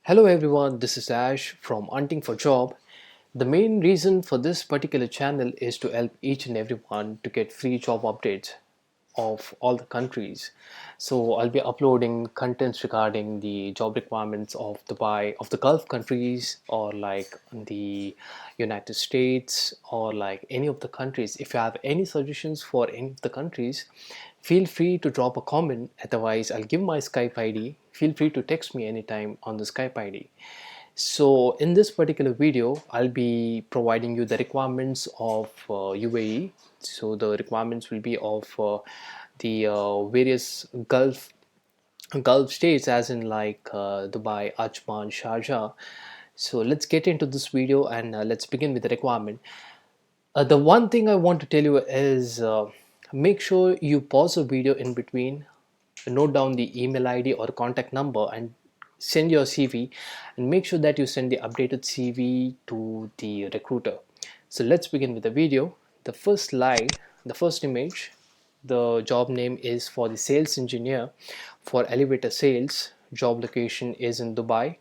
Hello everyone, this is Ash from Hunting for Job. The main reason for this particular channel is to help each and everyone to get free job updates of all the countries. So I'll be uploading contents regarding the job requirements of Dubai, of the Gulf countries, or like the United States, or like any of the countries. If you have any suggestions for any of the countries, feel free to drop a comment. Otherwise, I'll give my Skype ID. Feel free to text me anytime on the Skype ID. So in this particular video, I'll be providing you the requirements of UAE. So the requirements will be of the various Gulf states, as in like Dubai, Ajman, Sharjah. So let's get into this video and let's begin with the requirement. The one thing I want to tell you is make sure you pause the video in between, note down the email ID or contact number, and send your CV, and make sure that you send the updated CV to the recruiter. So let's begin with the video. The first slide, the first image, the job name is for the sales engineer for elevator sales. Job location is in Dubai.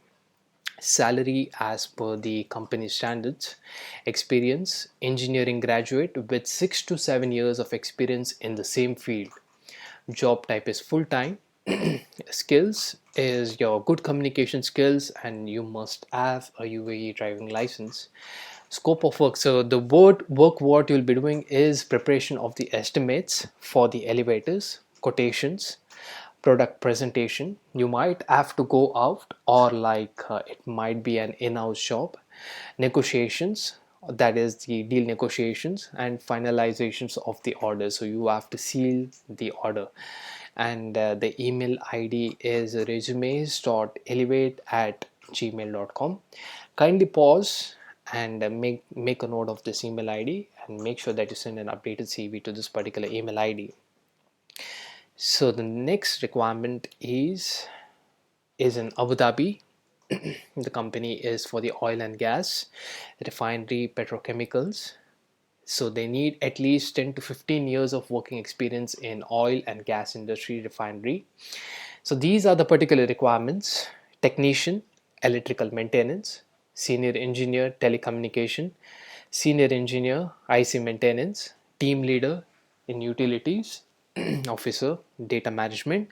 Salary as per the company standards. Experience: engineering graduate with 6 to 7 years of experience in the same field. Job type is full-time. Skills is your good communication skills, and you must have a UAE driving license. Scope of work: so the work what you'll be doing is preparation of the estimates for the elevators, quotations, product presentation. You might have to go out, or like it might be an in-house job. Negotiations, that is the deal negotiations and finalizations of the order, so you have to seal the order. And the email ID is resumes.elevate@gmail.com. Kindly pause and make a note of this email ID, and make sure that you send an updated CV to this particular email ID. So the next requirement is in Abu Dhabi. The company is for the oil and gas, refinery, petrochemicals. So they need at least 10 to 15 years of working experience in oil and gas industry, refinery. So these are the particular requirements: technician, electrical maintenance; senior engineer, telecommunication; senior engineer, IC maintenance; team leader in utilities; officer, data management;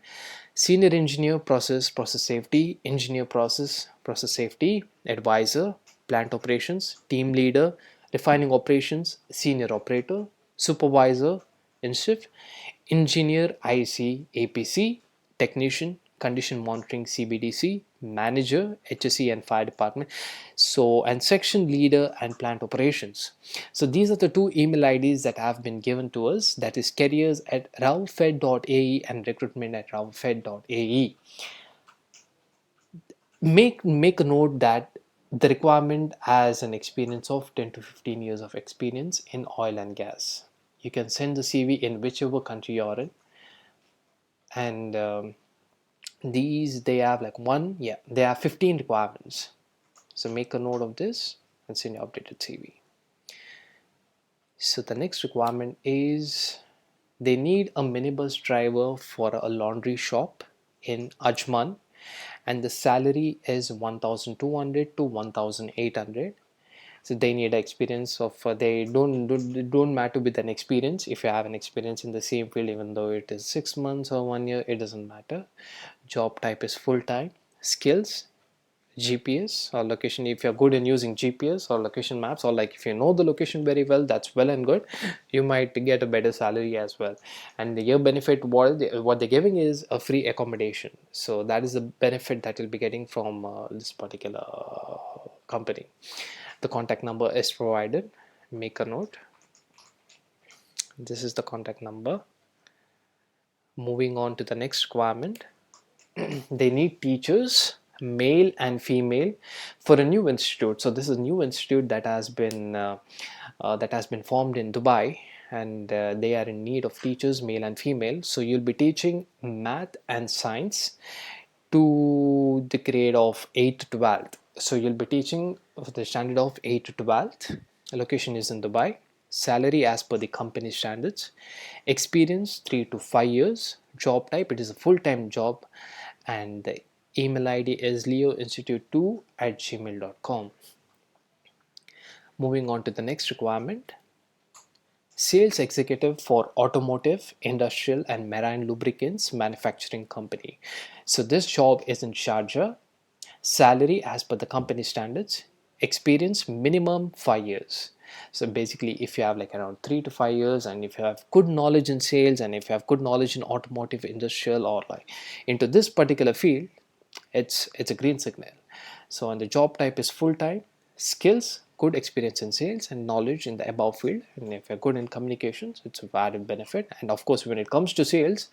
senior engineer, process safety; engineer, process safety; advisor, plant operations; team leader, refining operations; senior operator; supervisor in shift; engineer, IC, APC; technician, condition monitoring, CBDC; manager, HSE and fire department. So, and section leader and plant operations. So these are the two email IDs that have been given to us, that is careers@rawfed.ae and recruitment@rawfed.ae. Make a note that the requirement has an experience of 10 to 15 years of experience in oil and gas. You can send the CV in whichever country you're in, and these, they have like they have 15 requirements. So make a note of this and send your updated CV. So the next requirement is they need a minibus driver for a laundry shop in Ajman, and the salary is 1,200 to 1,800. So they need experience of they don't matter with an experience. If you have an experience in the same field, even though it is 6 months or 1 year, it doesn't matter. Job type is full-time. Skills: GPS or location. If you're good in using GPS or location maps, or like if you know the location very well, that's well and good. You might get a better salary as well. And the year benefit, what they're giving is a free accommodation. So that is the benefit that you'll be getting from this particular company. The contact number is provided. Make a note. This is the contact number. Moving on to the next requirement. They need teachers, male and female, for a new institute. So this is a new institute that has been formed in Dubai, and they are in need of teachers, male and female. So you'll be teaching math and science to the grade of 8 to 12th. So you'll be teaching the standard of 8 to 12th. Location is in Dubai. Salary as per the company standards. Experience 3 to 5 years. Job type, it is a full-time job, and the email ID is leoinstitute2@gmail.com. Moving on to the next requirement, sales executive for automotive, industrial, and marine lubricants manufacturing company. So this job is in Sharjah. Salary as per the company standards. Experience minimum 5 years. So basically, if you have like around 3 to 5 years, and if you have good knowledge in sales, and if you have good knowledge in automotive, industrial, or like into this particular field, it's a green signal. So, and the job type is full time. Skills, good experience in sales and knowledge in the above field, and if you're good in communications, it's a added benefit. And of course, when it comes to sales,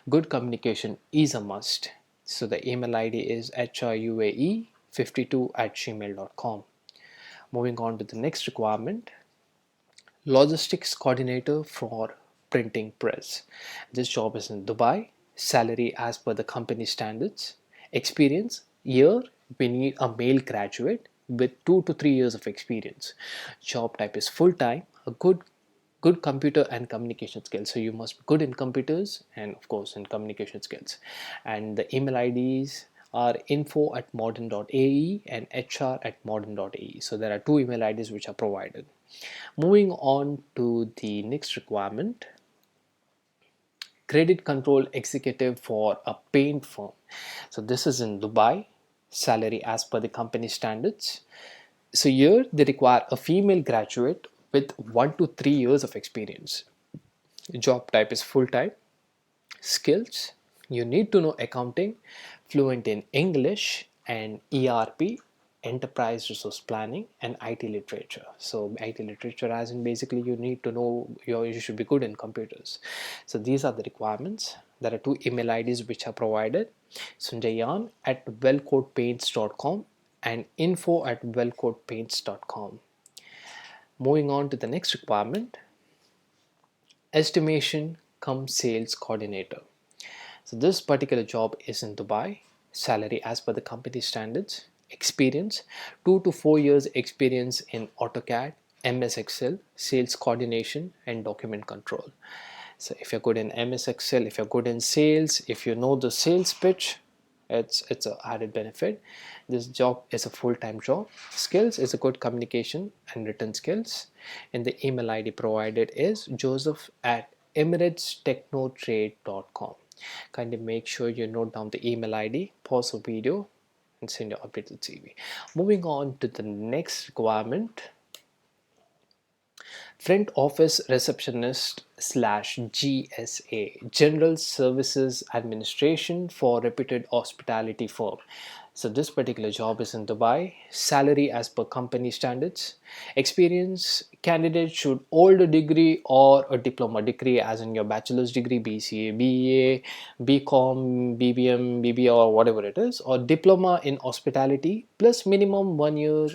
good communication is a must. So the email ID is hruae52@gmail.com. Moving on to the next requirement, logistics coordinator for printing press. This job is in Dubai. Salary as per the company standards. Experience, year, we need a male graduate with 2 to 3 years of experience. Job type is full time. A good computer and communication skills, so you must be good in computers and of course in communication skills. And the email IDs are info@modern.ae and hr@modern.ae. So there are two email IDs which are provided. Moving on to the next requirement, credit control executive for a paint firm. So this is in Dubai. Salary as per the company standards. So here they require a female graduate with 1 to 3 years of experience. Job type is full time. Skills, you need to know accounting, fluent in English and ERP, enterprise resource planning, and IT literature. So IT literature as in basically you need to know, you should be good in computers. So these are the requirements. There are two email IDs which are provided, sunjayan@wellcodepaints.com and info@wellcodepaints.com. Moving on to the next requirement, estimation cum sales coordinator. So this particular job is in Dubai. Salary as per the company standards. Experience, 2 to 4 years experience in AutoCAD, MS Excel, sales coordination, and document control. So if you're good in MS Excel, if you're good in sales, if you know the sales pitch, it's an added benefit. This job is a full-time job. Skills is a good communication and written skills. And the email ID provided is joseph@emiratestechnotrade.com. Kindly make sure you note down the email ID, pause the video, and send your updated CV. Moving on to the next requirement, front office receptionist slash GSA, General Services Administration for reputed hospitality firm. So this particular job is in Dubai. Salary as per company standards. Experience, candidate should hold a degree or a diploma degree, as in your bachelor's degree, BCA, BA, BCom, BBM, BBA, or whatever it is, or diploma in hospitality plus minimum 1 year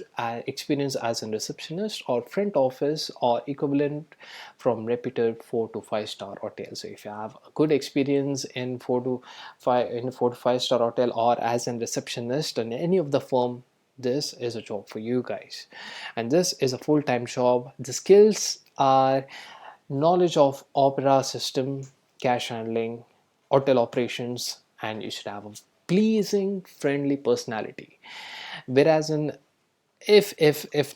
experience as a receptionist or front office or equivalent from reputed 4 to 5 star hotel. So if you have a good experience in 4 to 5 star hotel or as a receptionist in any of the firm, this is a job for you guys. And this is a full-time job. The skills are knowledge of opera system, cash handling, hotel operations, and you should have a pleasing, friendly personality. Whereas in, if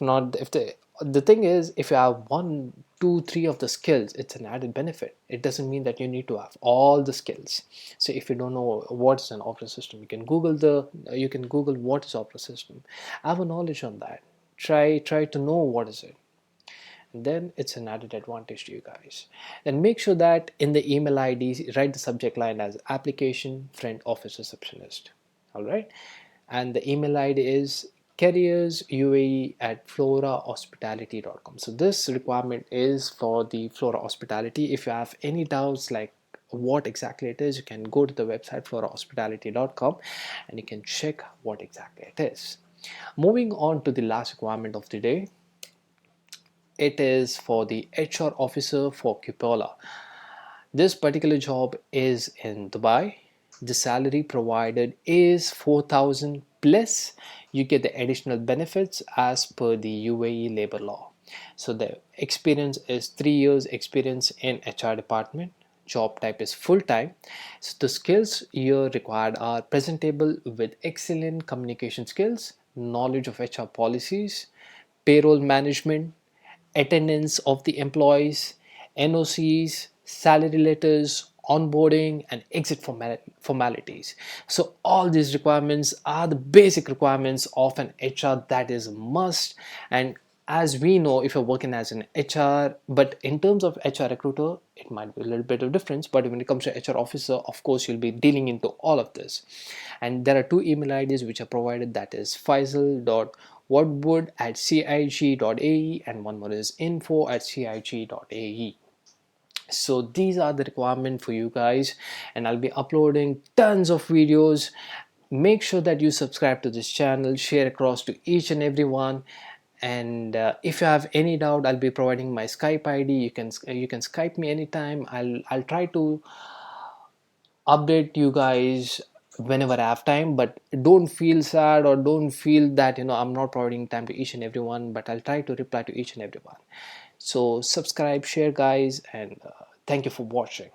not, if the thing is, if you have 1 2 3 of the skills, it's an added benefit. It doesn't mean that you need to have all the skills. So if you don't know what's an opera system, you can google what is opera system, have a knowledge on that, try to know what is it, and then it's an added advantage to you guys. Then make sure that in the email ID, write the subject line as application front office receptionist. All right, and the email ID is careersuae@florahospitality.com. So this requirement is for the Flora Hospitality. If you have any doubts like what exactly it is, you can go to the website florahospitality.com and you can check what exactly it is. Moving on to the last requirement of the day, it is for the HR officer for Cupola. This particular job is in Dubai. The salary provided is 4,000 plus you get the additional benefits as per the UAE labor law. So the experience is 3 years experience in HR department. job type is full-time. So the skills here required are presentable with excellent communication skills, knowledge of HR policies, payroll management, attendance of the employees, NOCs, salary letters, onboarding, and exit formalities. So all these requirements are the basic requirements of an HR that is a must. And as we know, if you're working as an HR, but in terms of HR recruiter, it might be a little bit of difference. But when it comes to HR officer, of course, you'll be dealing into all of this. And there are two email IDs which are provided, that is faisal.whatwood@cig.ae and one more is info@cig.ae. So these are the requirement for you guys, and I'll be uploading tons of videos. Make sure that you subscribe to this channel, share across to each and every one. And if you have any doubt, I'll be providing my Skype ID. You can Skype me anytime. I'll try to update you guys whenever I have time, but don't feel sad or don't feel that I'm not providing time to each and everyone, but I'll try to reply to each and everyone. So subscribe, share guys, and thank you for watching.